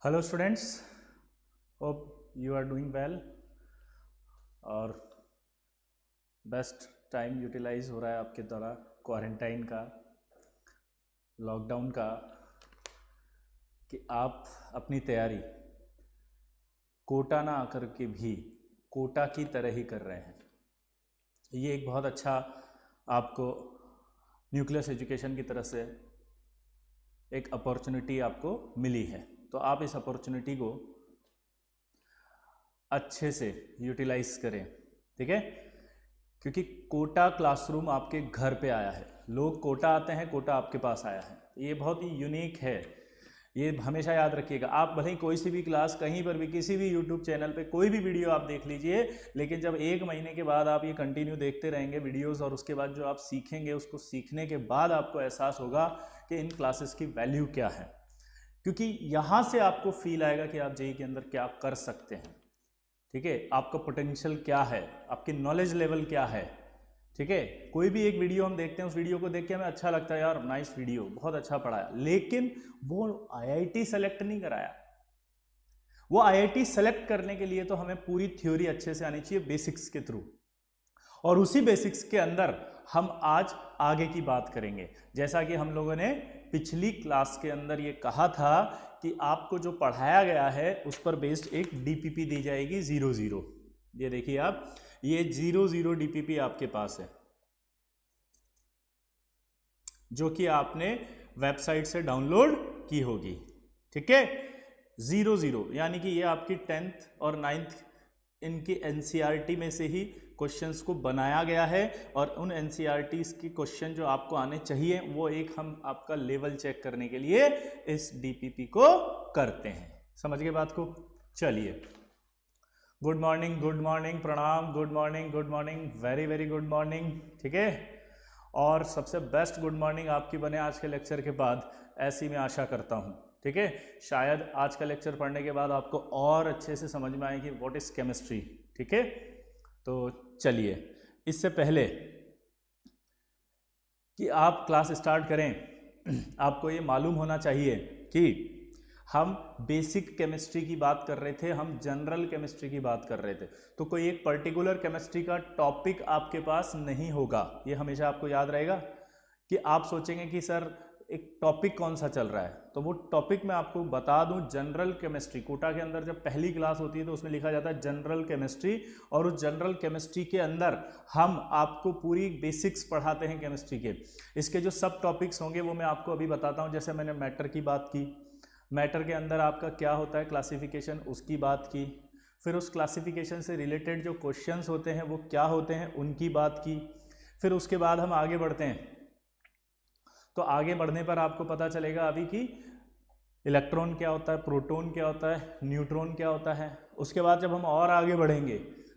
Hello students, hope you are doing well और best time utilize हो रहा है आपके द्वारा क्वारंटाइन का, लॉकडाउन का, कि आप अपनी तैयारी कोटा ना आकर के भी कोटा की तरह ही कर रहे हैं। ये एक बहुत अच्छा आपको न्यूक्लियस एजुकेशन की तरफ से एक अपॉर्चुनिटी आपको मिली है, तो आप इस अपॉर्चुनिटी को अच्छे से यूटिलाइज करें। ठीक है, क्योंकि कोटा क्लासरूम आपके घर पे आया है। लोग कोटा आते हैं, कोटा आपके पास आया है। ये बहुत ही यूनिक है, ये हमेशा याद रखिएगा। आप भले ही कोई सी भी क्लास कहीं पर भी किसी भी यूट्यूब चैनल पे कोई भी वीडियो आप देख लीजिए, लेकिन जब 1 महीने के बाद आप ये कंटिन्यू देखते रहेंगे वीडियोस, और उसके बाद जो आप सीखेंगे उसको सीखने के बाद आपको एहसास होगा कि इन क्लासेस की वैल्यू क्या है, क्योंकि यहाँ से आपको फील आएगा कि आप जेईई के अंदर क्या कर सकते हैं। ठीक है, आपका पोटेंशियल क्या है, आपकी नॉलेज लेवल क्या है। ठीक है, कोई भी एक वीडियो हम देखते हैं, उस वीडियो को देख के हमें अच्छा लगता है, यार नाइस वीडियो, बहुत अच्छा पढ़ाया, लेकिन वो आईआईटी सेलेक्ट नहीं कराया। वो आईआईटी सेलेक्ट करने के लिए तो हमें पूरी थ्योरी अच्छे से आनी चाहिए बेसिक्स के थ्रू, और उसी बेसिक्स के अंदर हम आज आगे की बात करेंगे। जैसा कि हम लोगों ने पिछली क्लास के अंदर ये कहा था कि आपको जो पढ़ाया गया है उस पर बेस्ड एक डीपीपी दी जाएगी 00। ये देखिए आप, ये 00 डीपीपी आपके पास है, जो कि आपने वेबसाइट से डाउनलोड की होगी। ठीक है, 00 यानी कि ये आपकी 10th और 9th इनकी एनसीईआरटी में से ही क्वेश्चंस को बनाया गया है, और उन एनसीईआरटीज की क्वेश्चन जो आपको आने चाहिए वो एक हम आपका लेवल चेक करने के लिए इस डीपीपी को करते हैं। समझ गए बात को? चलिए, गुड मॉर्निंग, गुड मॉर्निंग, प्रणाम, good morning, good morning, very very good morning. ठीक है, और सबसे बेस्ट गुड मॉर्निंग आपकी बने आज के लेक्चर के बाद, ऐसी मैं आशा करता हूँ। ठीक है, शायद आज का लेक्चर पढ़ने के बाद आपको और अच्छे से समझ में आए कि व्हाट इज केमिस्ट्री। ठीक है, तो चलिए, इससे पहले कि आप क्लास स्टार्ट करें, आपको ये मालूम होना चाहिए कि हम बेसिक केमिस्ट्री की बात कर रहे थे, हम जनरल केमिस्ट्री की बात कर रहे थे, तो कोई एक पर्टिकुलर केमिस्ट्री का टॉपिक आपके पास नहीं होगा। ये हमेशा आपको याद रहेगा कि आप सोचेंगे कि सर एक टॉपिक कौन सा चल रहा है, तो वो टॉपिक मैं आपको बता दूं, जनरल केमिस्ट्री। कोटा के अंदर जब पहली क्लास होती है तो उसमें लिखा जाता है जनरल केमिस्ट्री, और उस जनरल केमिस्ट्री के अंदर हम आपको पूरी बेसिक्स पढ़ाते हैं केमिस्ट्री के। इसके जो सब टॉपिक्स होंगे वो मैं आपको अभी बताता हूं। जैसे मैंने मैटर की बात की, मैटर के अंदर आपका क्या होता है क्लासिफिकेशन, उसकी बात की। फिर उस क्लासिफिकेशन से रिलेटेड जो क्वेश्चंस होते हैं वो क्या होते हैं, उनकी बात की। फिर उसके बाद हम आगे बढ़ते हैं, तो आगे बढ़ने पर आपको पता चलेगा अभी कि इलेक्ट्रॉन क्या होता है, प्रोटॉन क्या होता है, न्यूट्रॉन क्या होता है। उसके बाद जब हम और आगे बढ़ेंगे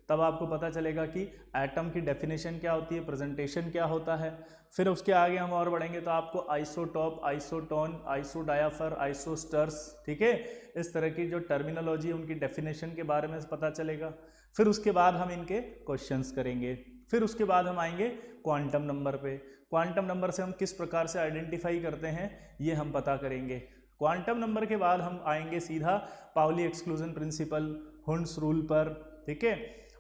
तब आपको पता चलेगा कि एटम की डेफिनेशन क्या होती है, प्रेजेंटेशन क्या होता है। फिर उसके आगे हम और बढ़ेंगे तो आपको आइसोटॉप, आइसोटोन, आइसोडायाफर, आइसोस्टर्स, ठीक है, इस तरह की जो टर्मिनोलॉजी है उनकी डेफिनेशन के बारे में पता चलेगा। फिर उसके बाद हम इनके क्वेश्चंस करेंगे। फिर उसके बाद हम आएंगे क्वांटम नंबर पे। क्वांटम नंबर से हम किस प्रकार से आइडेंटिफाई करते हैं ये हम पता करेंगे। क्वांटम नंबर के बाद हम आएंगे सीधा Pauli exclusion principle, Hund's rule पर, ठीक है,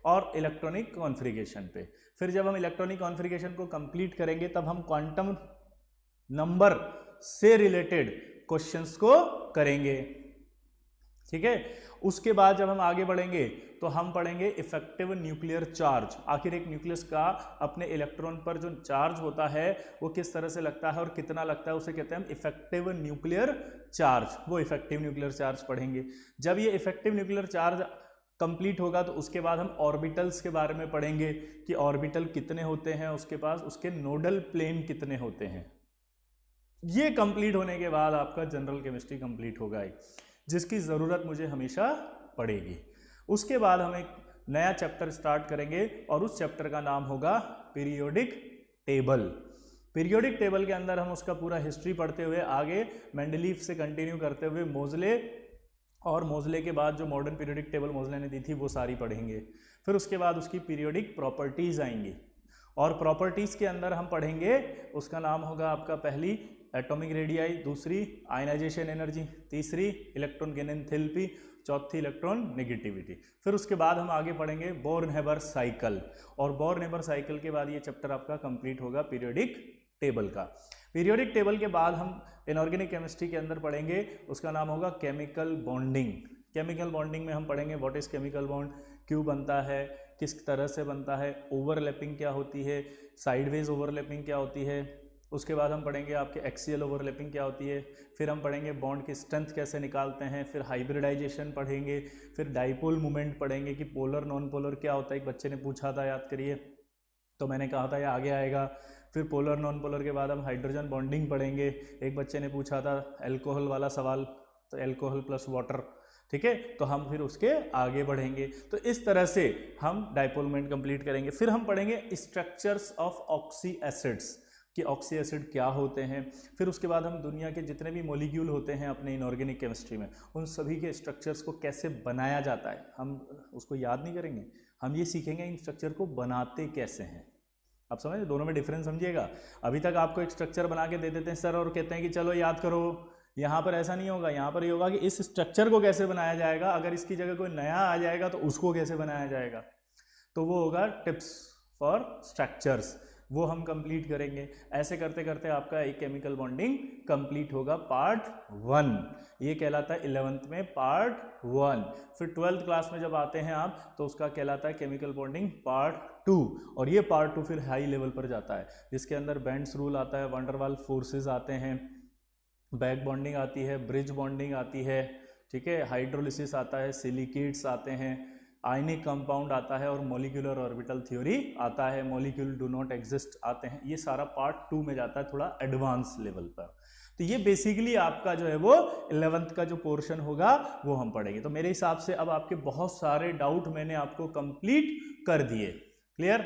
और इलेक्ट्रॉनिक कॉन्फ़िगरेशन पे। फिर जब हम इलेक्ट्रॉनिक कॉन्फ़िगरेशन को कंप्लीट करेंगे तब हम क्वांटम नंबर से रिलेटेड क्वेश्चंस को करेंगे। ठीक है, उसके बाद जब हम आगे बढ़ेंगे तो हम पढ़ेंगे इफेक्टिव न्यूक्लियर चार्ज। आखिर एक न्यूक्लियस का अपने इलेक्ट्रॉन पर जो चार्ज होता है वो किस तरह से लगता है और कितना लगता है, उसे कहते हैं हम इफेक्टिव न्यूक्लियर चार्ज। वो इफेक्टिव न्यूक्लियर चार्ज पढ़ेंगे। जब ये इफेक्टिव न्यूक्लियर चार्ज कंप्लीट होगा तो उसके बाद हम ऑर्बिटल्स के बारे में पढ़ेंगे कि ऑर्बिटल कितने होते हैं उसके पास, उसके नोडल प्लेन कितने होते हैं। ये कंप्लीट होने के बाद आपका जनरल केमिस्ट्री कंप्लीट होगा, जिसकी ज़रूरत मुझे हमेशा पड़ेगी। उसके बाद हम एक नया चैप्टर स्टार्ट करेंगे और उस चैप्टर का नाम होगा पीरियोडिक टेबल। पीरियोडिक टेबल के अंदर हम उसका पूरा हिस्ट्री पढ़ते हुए आगे मेंडलीफ से कंटिन्यू करते हुए मोजले, और मोजले के बाद जो मॉडर्न पीरियोडिक टेबल मोजले ने दी थी वो सारी पढ़ेंगे। फिर उसके बाद उसकी पीरियोडिक प्रॉपर्टीज़ आएंगी, और प्रॉपर्टीज़ के अंदर हम पढ़ेंगे, उसका नाम होगा आपका पहली एटॉमिक रेडियाई, दूसरी आयनाइजेशन एनर्जी, तीसरी इलेक्ट्रॉन गेन एंथैल्पी, चौथी इलेक्ट्रॉन नेगेटिविटी। फिर उसके बाद हम आगे पढ़ेंगे बोर्न-हेबर साइकिल, और बोर्न-हेबर साइकिल के बाद ये चैप्टर आपका कंप्लीट होगा पीरियोडिक टेबल का। पीरियोडिक टेबल के बाद हम इनऑर्गेनिक केमिस्ट्री के अंदर पढ़ेंगे, उसका नाम होगा केमिकल बॉन्डिंग। केमिकल बॉन्डिंग में हम पढ़ेंगे व्हाट इज केमिकल बॉन्ड, क्यों बनता है, किस तरह से बनता है, ओवरलैपिंग क्या होती है, साइडवेज ओवरलैपिंग क्या होती है। उसके बाद हम पढ़ेंगे आपके एक्सियल ओवरलैपिंग क्या होती है। फिर हम पढ़ेंगे बॉन्ड की स्ट्रेंथ कैसे निकालते हैं। फिर हाइब्रिडाइजेशन पढ़ेंगे। फिर डाइपोल मूवमेंट पढ़ेंगे कि पोलर नॉन पोलर क्या होता है, एक बच्चे ने पूछा था, याद करिए, तो मैंने कहा था ये आगे आएगा। फिर पोलर नॉन पोलर के बाद हम हाइड्रोजन बॉन्डिंग पढ़ेंगे, एक बच्चे ने पूछा था एल्कोहल वाला सवाल, तो एल्कोहल प्लस वाटर, ठीक है, तो हम फिर उसके आगे बढ़ेंगे। तो इस तरह से हम डाइपोल मूवमेंट कंप्लीट करेंगे। फिर हम पढ़ेंगे स्ट्रक्चर्स ऑफ ऑक्सी एसिड्स कि ऑक्सी एसिड क्या होते हैं। फिर उसके बाद हम दुनिया के जितने भी मॉलिक्यूल होते हैं अपने इनऑर्गेनिक केमिस्ट्री में, उन सभी के स्ट्रक्चर्स को कैसे बनाया जाता है, हम उसको याद नहीं करेंगे, हम ये सीखेंगे इन स्ट्रक्चर को बनाते कैसे हैं। आप समझ, दोनों में डिफरेंस समझिएगा। अभी तक आपको एक स्ट्रक्चर बना के दे देते हैं सर और कहते हैं कि चलो याद करो, यहाँ पर ऐसा नहीं होगा। यहाँ पर ये होगा कि इस स्ट्रक्चर को कैसे बनाया जाएगा, अगर इसकी जगह कोई नया आ जाएगा तो उसको कैसे बनाया जाएगा, तो वो होगा टिप्स फॉर स्ट्रक्चर्स, वो हम कंप्लीट करेंगे। ऐसे करते करते आपका एक केमिकल बॉन्डिंग कंप्लीट होगा पार्ट 1, ये कहलाता है 11th में पार्ट 1। फिर 12th क्लास में जब आते हैं आप तो उसका कहलाता है केमिकल बॉन्डिंग पार्ट 2, और ये पार्ट 2 फिर हाई लेवल पर जाता है, जिसके अंदर बेंड्स रूल आता है, वंडर वाल फोर्सेज आते हैं, बैक बॉन्डिंग आती है, ब्रिज बॉन्डिंग आती है, ठीक है, हाइड्रोलिसिस आता है, सिलिकेट्स आते हैं, आयनिक कंपाउंड आता है, और मॉलिक्यूलर ऑर्बिटल थ्योरी आता है, मॉलिक्यूल डू नॉट एग्जिस्ट आते हैं। ये सारा पार्ट 2 में जाता है, थोड़ा एडवांस लेवल पर। तो ये बेसिकली आपका जो है वो 11th का जो पोर्शन होगा वो हम पढ़ेंगे। तो मेरे हिसाब से अब आपके बहुत सारे डाउट मैंने आपको कंप्लीट कर दिए। क्लियर?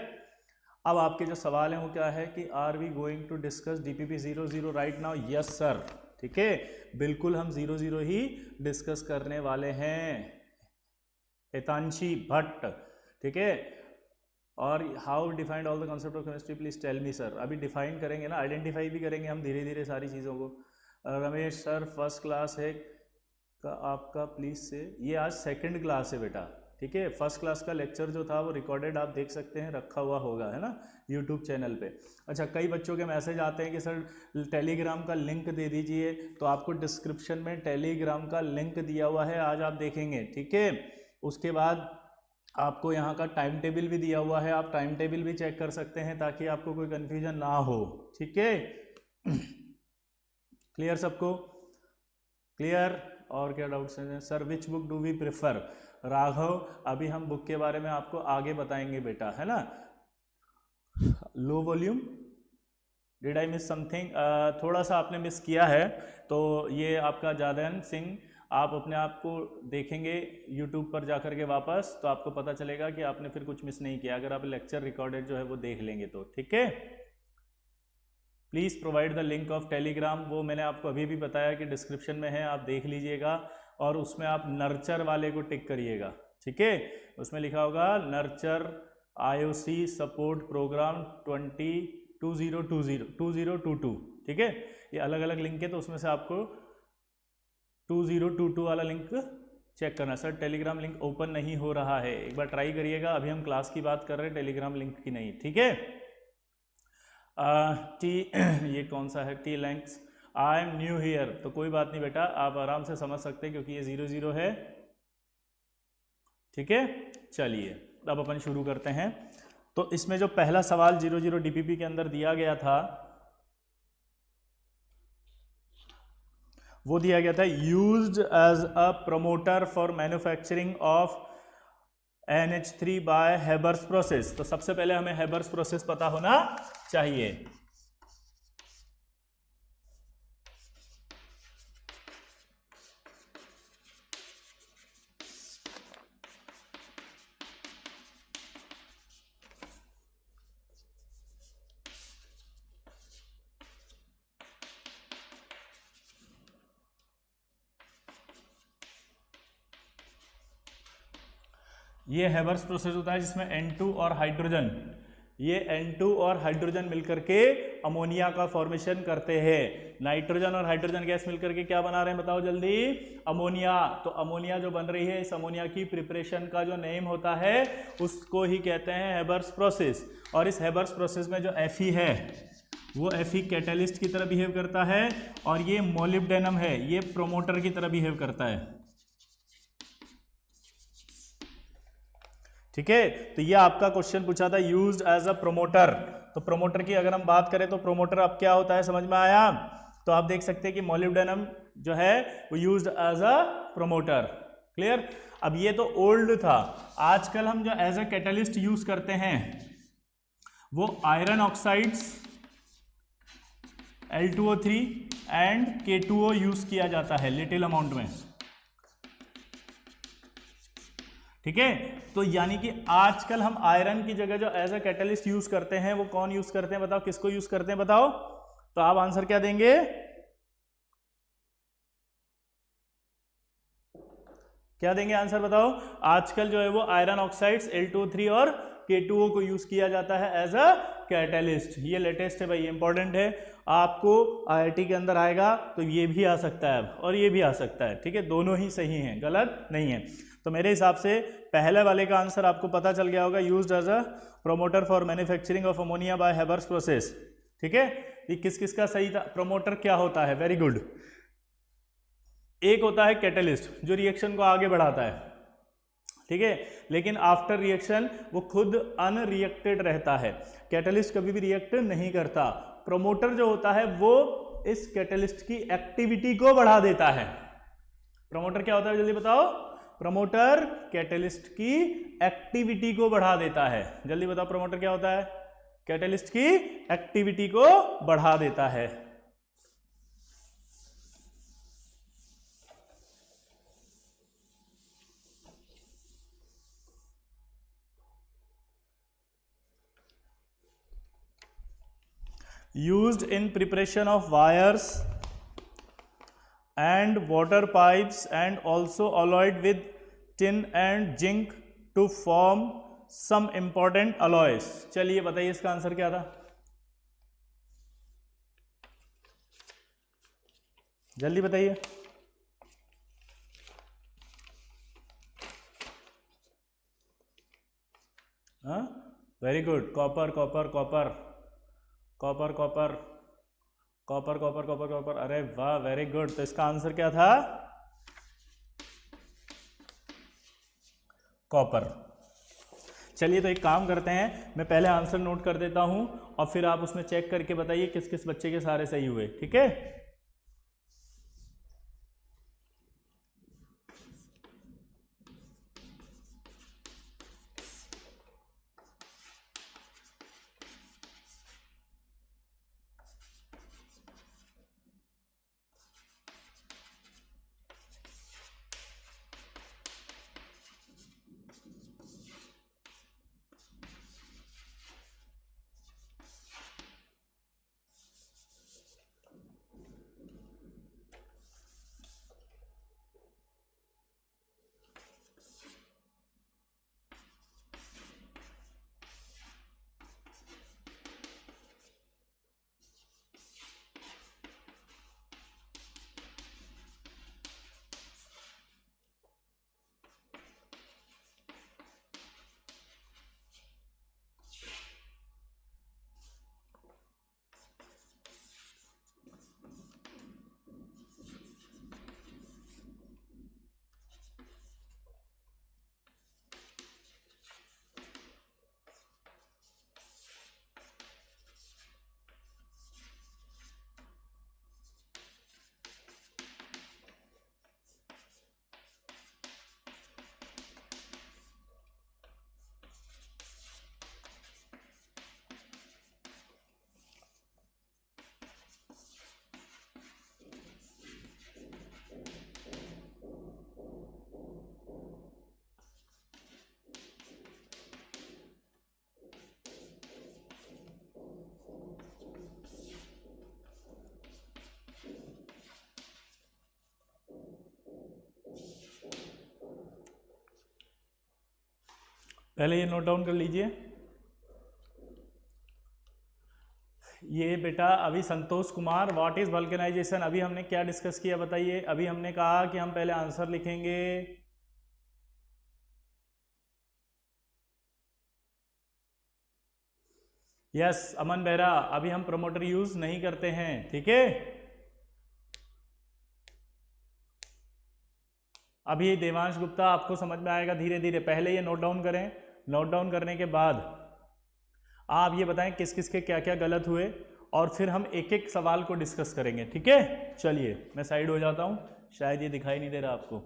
अब आपके जो सवाल हैं वो क्या है कि are we going to discuss DPP 00 right now? Yes sir, ठीक है, बिल्कुल हम 00 ही डिस्कस करने वाले हैं, हितांशी भट्ट, ठीक है। और how defined all the concept of chemistry, please tell me sir. अभी डिफाइन करेंगे ना, आइडेंटिफाई भी करेंगे हम धीरे धीरे सारी चीज़ों को। रमेश सर फर्स्ट क्लास है का आपका, प्लीज से, ये आज सेकंड क्लास है बेटा, ठीक है। फर्स्ट क्लास का लेक्चर जो था वो रिकॉर्डेड आप देख सकते हैं, रखा हुआ होगा, है ना, यूट्यूब चैनल पे। अच्छा, कई बच्चों के मैसेज आते हैं कि सर टेलीग्राम का लिंक दे दीजिए, तो आपको डिस्क्रिप्शन में टेलीग्राम का लिंक दिया हुआ है, आज आप देखेंगे, ठीक है। उसके बाद आपको यहाँ का टाइम टेबल भी दिया हुआ है, आप टाइम टेबल भी चेक कर सकते हैं ताकि आपको कोई कन्फ्यूजन ना हो, ठीक है। क्लियर सबको? क्लियर? और क्या डाउट्स हैं sir? Which book do we prefer? Raghav, अभी हम बुक के बारे में आपको आगे बताएंगे बेटा, है ना। Low volume, did I miss something? थोड़ा सा आपने मिस किया है, तो ये आपका जादन सिंह, आप अपने आप को देखेंगे यूट्यूब पर जाकर के वापस, तो आपको पता चलेगा कि आपने फिर कुछ मिस नहीं किया, अगर आप लेक्चर रिकॉर्डेड जो है वो देख लेंगे तो, ठीक है। Please provide the link of Telegram, वो मैंने आपको अभी भी बताया कि डिस्क्रिप्शन में है, आप देख लीजिएगा, और उसमें आप नर्चर वाले को टिक करिएगा, ठीक है। उसमें लिखा होगा नर्चर IOC सपोर्ट प्रोग्राम 2022, ठीक है। ये अलग अलग लिंक है, तो उसमें से आपको 2022 वाला लिंक चेक करना। सर टेलीग्राम लिंक ओपन नहीं हो रहा है, एक बार ट्राई करिएगा, अभी हम क्लास की बात कर रहे हैं, टेलीग्राम लिंक की नहीं, ठीक है। टी ये कौन सा है? Thanks, I am new here, तो कोई बात नहीं बेटा, आप आराम से समझ सकते हैं क्योंकि ये 00 है, ठीक है। चलिए अब अपन शुरू करते हैं। तो इसमें जो पहला सवाल 00 DPP के अंदर दिया गया था वो दिया गया था used as a promoter for manufacturing of NH3 by Haber's process. तो सबसे पहले हमें हेबर्स प्रोसेस पता होना चाहिए। ये हेबर्स प्रोसेस होता है जिसमें N2 और हाइड्रोजन, ये N2 और हाइड्रोजन मिलकर के अमोनिया का फॉर्मेशन करते हैं। नाइट्रोजन और हाइड्रोजन गैस मिलकर के क्या बना रहे हैं बताओ जल्दी, अमोनिया। तो अमोनिया जो बन रही है, इस अमोनिया की प्रिपरेशन का जो नेम होता है उसको ही कहते हैं हेबर्स प्रोसेस। और इस हेबर्स प्रोसेस में जो Fe है वो Fe कैटलिस्ट की तरह बिहेव करता है, और ये मोलिब्डेनम है ये प्रोमोटर की तरह बिहेव करता है। ठीक है, तो ये आपका क्वेश्चन पूछा था यूज्ड एज अ प्रोमोटर। तो प्रोमोटर की अगर हम बात करें तो प्रोमोटर अब क्या होता है समझ में आया। तो आप देख सकते हैं कि मोलिब्डेनम जो है वो used as a promoter. Clear. अब ये तो ओल्ड था, आजकल हम जो एज अ कैटलिस्ट यूज करते हैं वो iron oxides Al2O3 and K2O use किया जाता है लिटिल अमाउंट में। ठीक है, तो यानी कि आजकल हम आयरन की जगह जो एज अ कैटलिस्ट यूज करते हैं वो कौन यूज करते हैं बताओ, किसको यूज करते हैं बताओ। तो आप आंसर क्या देंगे, क्या देंगे आंसर बताओ। आजकल जो है वो आयरन ऑक्साइड्स Al2O3 और K2O को यूज किया जाता है एज अ कैटलिस्ट। ये लेटेस्ट है भाई, इंपॉर्टेंट है, आपको IIT के अंदर आएगा तो ये भी आ सकता है और ये भी आ सकता है। ठीक है, दोनों ही सही हैं, गलत नहीं है। तो मेरे हिसाब से पहले वाले का आंसर आपको पता चल गया होगा, used as a promoter for manufacturing of ammonia by Haber's process. ठीक है, ये किस किस का सही था। प्रोमोटर क्या होता है, वेरी गुड। एक होता है कैटलिस्ट जो रिएक्शन को आगे बढ़ाता है, ठीक है, लेकिन आफ्टर रिएक्शन वो खुद अनरिएक्टेड रहता है। कैटलिस्ट कभी भी रिएक्ट नहीं करता। प्रोमोटर जो होता है वो इस कैटलिस्ट की एक्टिविटी को बढ़ा देता है। प्रोमोटर क्या होता है जल्दी बताओ। प्रोमोटर कैटलिस्ट की एक्टिविटी को बढ़ा देता है। जल्दी बताओ प्रोमोटर क्या होता है, कैटलिस्ट की एक्टिविटी को बढ़ा देता है। Used in preparation of wires and water pipes and also alloyed with tin and zinc to form some important alloys। चलिए बताइए इसका आंसर क्या था, जल्दी बताइए। हाँ, very good, copper copper copper copper copper copper copper copper copper, अरे वाह वेरी गुड। तो इसका आंसर क्या था, कॉपर। चलिए तो एक काम करते हैं, मैं पहले आंसर नोट कर देता हूं और फिर आप उसमें चेक करके बताइए किस किस बच्चे के सारे सही हुए। ठीक है, पहले ये नोट डाउन कर लीजिए। ये बेटा अभी Santosh Kumar, what is vulcanisation, अभी हमने क्या डिस्कस किया बताइए। अभी हमने कहा कि हम पहले आंसर लिखेंगे। यस अमन बेहरा, अभी हम प्रमोटर यूज नहीं करते हैं, ठीक है। अभी देवांश गुप्ता आपको समझ में आएगा धीरे धीरे, पहले ये नोट डाउन करें। नोट डाउन करने के बाद आप ये बताएं किस किस के क्या क्या गलत हुए, और फिर हम एक एक सवाल को डिस्कस करेंगे, ठीक है। चलिए मैं साइड हो जाता हूं, शायद ये दिखाई नहीं दे रहा आपको।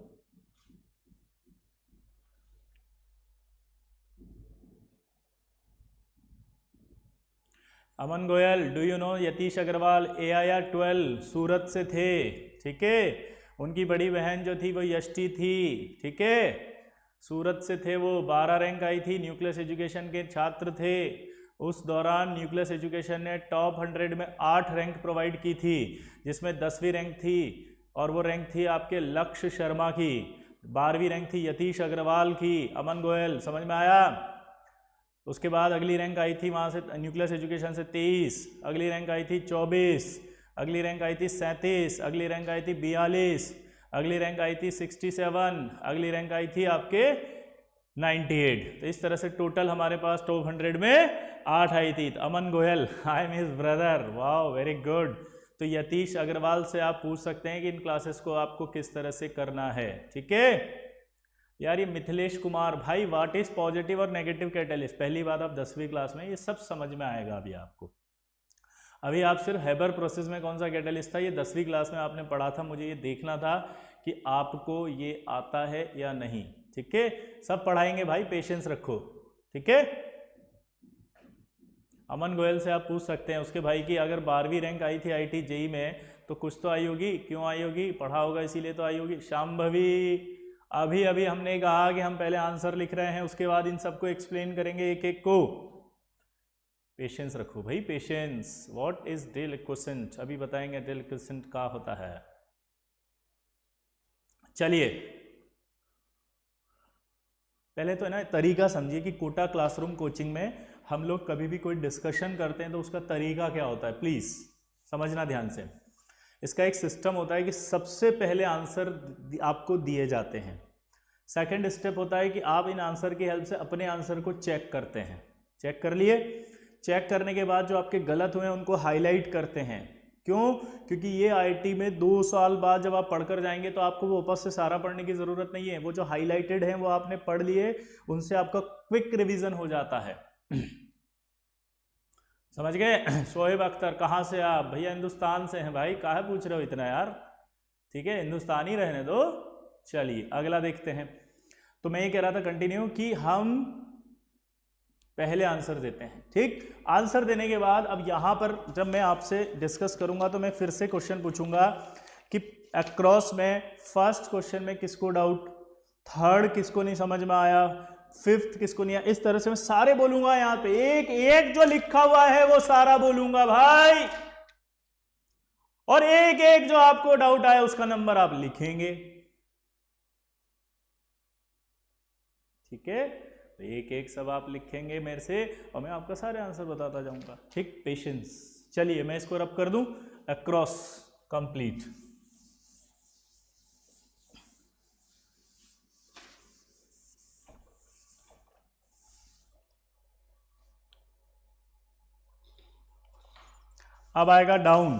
Aman Goyal, do you know Yatish Agarwal AIR 12 Surat से थे, ठीक है। उनकी बड़ी बहन जो थी वो यष्टि थी, ठीक है। सूरत से थे वो, 12 रैंक आई थी, न्यूक्लियस एजुकेशन के छात्र थे। उस दौरान न्यूक्लियस एजुकेशन ने टॉप 100 में 8 रैंक प्रोवाइड की थी, जिसमें 10वीं रैंक थी, और वो रैंक थी आपके लक्ष्य शर्मा की। 12वीं रैंक थी यतीश अग्रवाल की। अमन गोयल समझ में आया। उसके बाद अगली रैंक आई थी वहाँ से न्यूक्लियस एजुकेशन से 23, अगली रैंक आई थी 24, अगली रैंक आई थी 37, अगली रैंक आई थी 42, अगली रैंक आई थी 67, अगली रैंक आई थी आपके 98। तो इस तरह से टोटल हमारे पास टॉप 100 में 8 आई थी। तो Aman Goyal, I am his brother, wow very good. तो यतीश अग्रवाल से आप पूछ सकते हैं कि इन क्लासेस को आपको किस तरह से करना है, ठीक है यार। ये मिथिलेश कुमार, भाई व्हाट इज पॉजिटिव और नेगेटिव कैटेलिस्ट, पहली बात आप 10वीं क्लास में ये सब समझ में आएगा अभी आपको। अभी आप सिर्फ हैबर प्रोसेस में कौन सा कैटेलिस्ट था ये 10वीं क्लास में आपने पढ़ा था, मुझे ये देखना था कि आपको ये आता है या नहीं, ठीक है। सब पढ़ाएंगे भाई, पेशेंस रखो, ठीक है। अमन गोयल से आप पूछ सकते हैं उसके भाई की अगर 12वीं रैंक आई थी IIT JEE में तो कुछ तो आई होगी, क्यों आई होगी, पढ़ा होगा इसीलिए तो आई होगी। शाम्भवी, अभी अभी हमने कहा कि हम पहले आंसर लिख रहे हैं, उसके बाद इन सबको एक्सप्लेन करेंगे एक एक को। पेशेंस रखो भाई, पेशेंस। व्हाट इज डिलिक्वेसेंट, अभी बताएंगे डिलिक्वेसेंट क्या होता है। चलिए पहले तो है ना तरीका समझिए कि कोटा क्लासरूम कोचिंग में हम लोग कभी भी कोई डिस्कशन करते हैं तो उसका तरीका क्या होता है, प्लीज समझना ध्यान से। इसका एक सिस्टम होता है कि सबसे पहले आंसर आपको दिए जाते हैं। सेकंड स्टेप होता है कि आप इन आंसर की हेल्प से अपने आंसर को चेक करते हैं। चेक कर लिए, चेक करने के बाद जो आपके गलत हुए हैं उनको हाईलाइट करते हैं। क्यों? क्योंकि ये IIT में 2 साल बाद जब आप पढ़कर जाएंगे तो आपको वो वापस से सारा पढ़ने की जरूरत नहीं है। वो जो हाईलाइटेड है वो आपने पढ़ लिए, उनसे आपका क्विक रिवीजन हो जाता है। समझ गए? शोएब अख्तर, कहाँ से आप? भैया हिंदुस्तान से हैं भाई, काहे पूछ रहे हो इतना यार, ठीक है हिंदुस्तान ही रहने दो। चलिए अगला देखते हैं। तो मैं ये कह रहा था कंटिन्यू कि हम पहले आंसर देते हैं, ठीक। आंसर देने के बाद अब यहां पर जब मैं आपसे डिस्कस करूंगा तो मैं फिर से क्वेश्चन पूछूंगा कि अक्रॉस में फर्स्ट क्वेश्चन में किसको डाउट, थर्ड किसको नहीं समझ में आया, फिफ्थ किसको नहीं आया, इस तरह से मैं सारे बोलूंगा। यहां पे एक एक जो लिखा हुआ है वो सारा बोलूंगा भाई, और एक एक जो आपको डाउट आया उसका नंबर आप लिखेंगे, ठीक है। तो एक एक सब आप लिखेंगे मेरे से और मैं आपका सारे आंसर बताता जाऊंगा, ठीक। पेशेंस। चलिए मैं इसको रब कर दूं, अक्रॉस कंप्लीट। अब आएगा डाउन।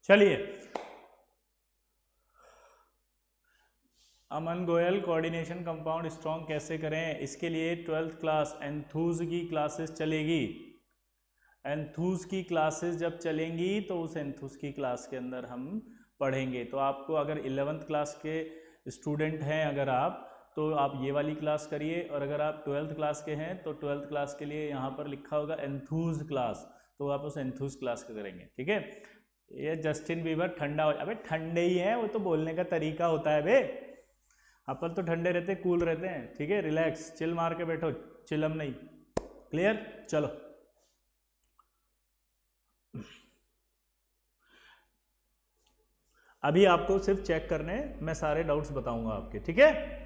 चलिए, अमन गोयल कोऑर्डिनेशन कंपाउंड स्ट्रॉन्ग कैसे करें, इसके लिए 12th क्लास एंथूज की क्लासेस चलेगी। एंथूज की क्लासेस जब चलेंगी तो उस एंथूज की क्लास के अंदर हम पढ़ेंगे। तो आपको अगर 11th क्लास के स्टूडेंट हैं अगर आप, तो आप ये वाली क्लास करिए, और अगर आप 12th क्लास के हैं तो 12th क्लास के लिए यहाँ पर लिखा होगा एंथूज क्लास, तो आप उस एंथूज क्लास का करेंगे। ठीक है, ये जस्टिन बीबर ठंडा हो, अबे ठंडे ही है, वो तो बोलने का तरीका होता है बे, अपन तो ठंडे रहते कूल रहते हैं। ठीक है, रिलैक्स, चिल मार के बैठो, चिलम नहीं। क्लियर, चलो अभी आपको सिर्फ चेक करने, मैं सारे डाउट्स बताऊंगा आपके। ठीक है,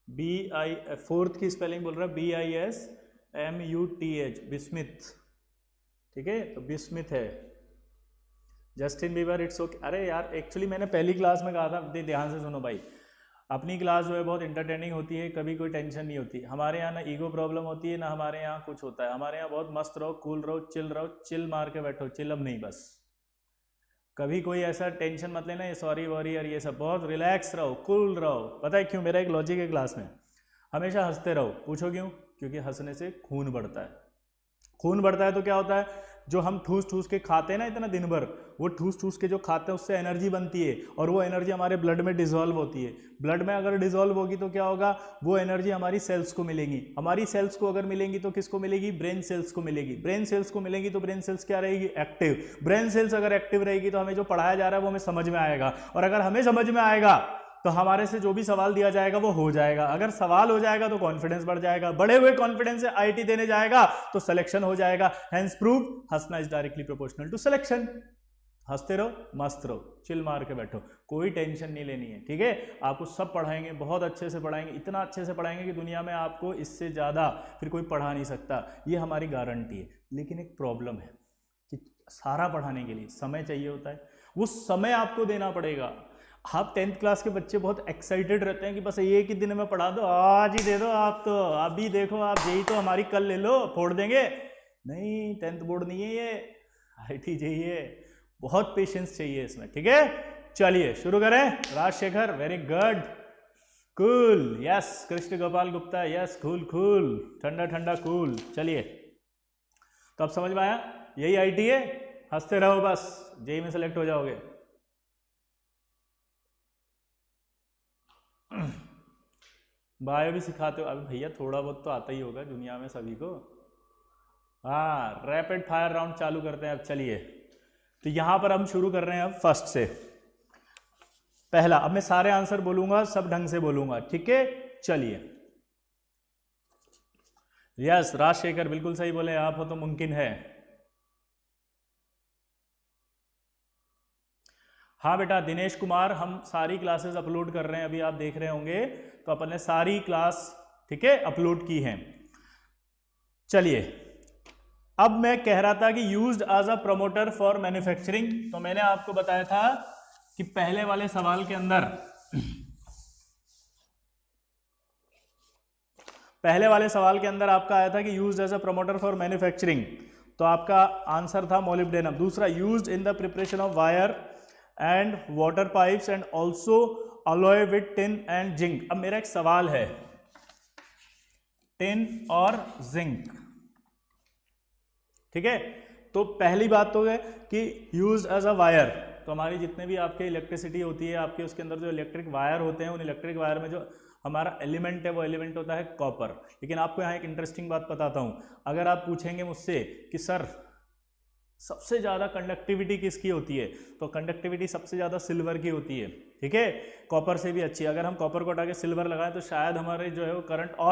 BI, फोर्थ की स्पेलिंग बोल रहा है BISMUTH, बिस्मिथ। ठीक है, तो बिस्मिथ है। Justin Bieber it's okay. अरे यार एक्चुअली मैंने पहली क्लास में कहा था, ध्यान से सुनो भाई, अपनी क्लास जो है बहुत इंटरटेनिंग होती है, कभी कोई टेंशन नहीं होती हमारे यहाँ, ना ईगो प्रॉब्लम होती है, ना हमारे यहाँ कुछ होता है। हमारे यहाँ बहुत मस्त रहो, कूल रहो, चिल मार के बैठो, चिलम नहीं, बस कभी कोई ऐसा टेंशन मत लेना, ये सॉरी वॉरी और ये सब, बहुत रिलैक्स रहो, कूल रहो। पता है क्यों? मेरा एक लॉजिक है क्लास में, हमेशा हंसते रहो। पूछो क्यों? क्योंकि हंसने से खून बढ़ता है। खून बढ़ता है तो क्या होता है, जो हम ठूस ठूस के खाते हैं ना इतना दिन भर, वो ठूस ठूस के जो खाते हैं उससे एनर्जी बनती है, और वो एनर्जी हमारे ब्लड में डिसॉल्व होती है। ब्लड में अगर डिसॉल्व होगी तो क्या होगा, वो एनर्जी हमारी सेल्स को मिलेगी। हमारी सेल्स को अगर मिलेंगी तो किसको मिलेगी? ब्रेन सेल्स को मिलेगी। ब्रेन सेल्स को मिलेगी तो ब्रेन सेल्स क्या रहेगी? एक्टिव। ब्रेन सेल्स अगर एक्टिव रहेगी तो हमें जो पढ़ाया जा रहा है वो हमें समझ में आएगा, और अगर हमें समझ में आएगा तो हमारे से जो भी सवाल दिया जाएगा वो हो जाएगा। अगर सवाल हो जाएगा तो कॉन्फिडेंस बढ़ जाएगा, बढ़े हुए कॉन्फिडेंस से आईटी देने जाएगा तो सिलेक्शन हो जाएगा। हेंस प्रूव हंसना is directly proportional to selection. हंसते रहो, मस्त रहो, चिल मार के बैठो, कोई टेंशन नहीं लेनी है। ठीक है, आपको सब पढ़ाएंगे, बहुत अच्छे से पढ़ाएंगे, इतना अच्छे से पढ़ाएंगे कि दुनिया में आपको इससे ज़्यादा फिर कोई पढ़ा नहीं सकता, ये हमारी गारंटी है। लेकिन एक प्रॉब्लम है कि सारा पढ़ाने के लिए समय चाहिए होता है, वो समय आपको देना पड़ेगा। आप 10th क्लास के बच्चे बहुत एक्साइटेड रहते हैं कि बस एक ही दिन में पढ़ा दो, आज ही दे दो, आप तो अभी देखो, आप जेई तो हमारी कल ले लो, फोड़ देंगे। नहीं, 10th बोर्ड नहीं है ये, आईटी जेई है, बहुत पेशेंस चाहिए इसमें। ठीक है, चलिए शुरू करें। Rajshekhar, very good, cool, yes. Krishna Gopal Gupta, yes, cool cool, ठंडा ठंडा कूल। चलिए, तो अब समझ में आया, यही आईटी है, हंसते रहो बस, जेई में सेलेक्ट हो जाओगे। बायो भी सिखाते हो? अभी भैया थोड़ा बहुत तो आता ही होगा दुनिया में सभी को। हाँ, रैपिड फायर राउंड चालू करते हैं अब। चलिए, तो यहां पर हम शुरू कर रहे हैं अब फर्स्ट से। पहला, अब मैं सारे आंसर बोलूंगा, सब ढंग से बोलूंगा। ठीक है, चलिए। यस, राजशेखर बिल्कुल सही बोले, आप हो तो मुमकिन है। हाँ बेटा, दिनेश कुमार, हम सारी क्लासेस अपलोड कर रहे हैं, अभी आप देख रहे होंगे, तो अपन ने सारी क्लास, ठीक है, अपलोड की हैं। चलिए, अब मैं कह रहा था कि used as a promoter for manufacturing, तो मैंने आपको बताया था कि पहले वाले सवाल के अंदर, पहले वाले सवाल के अंदर आपका आया था कि used as a promoter for manufacturing, तो आपका आंसर था मोलिब्डेनम। दूसरा, used in the preparation of wire and water pipes and also alloy with tin and zinc. अब मेरा एक सवाल है, टिन और जिंक, ठीक है, तो पहली बात तो है कि यूज एज अ वायर, तो हमारी जितने भी आपके इलेक्ट्रिसिटी होती है, आपके उसके अंदर जो इलेक्ट्रिक वायर होते हैं, उन इलेक्ट्रिक वायर में जो हमारा एलिमेंट है वो एलिमेंट होता है कॉपर। लेकिन आपको यहाँ एक इंटरेस्टिंग बात बताता हूँ, अगर आप पूछेंगे मुझसे कि सर सबसे ज़्यादा कंडक्टिविटी किसकी होती है, तो कंडक्टिविटी सबसे ज़्यादा सिल्वर की होती है, ठीक है, कॉपर से भी अच्छी है। अगर हम कॉपर को हटा के सिल्वर लगाएं तो शायद हमारे जो है वो करंट और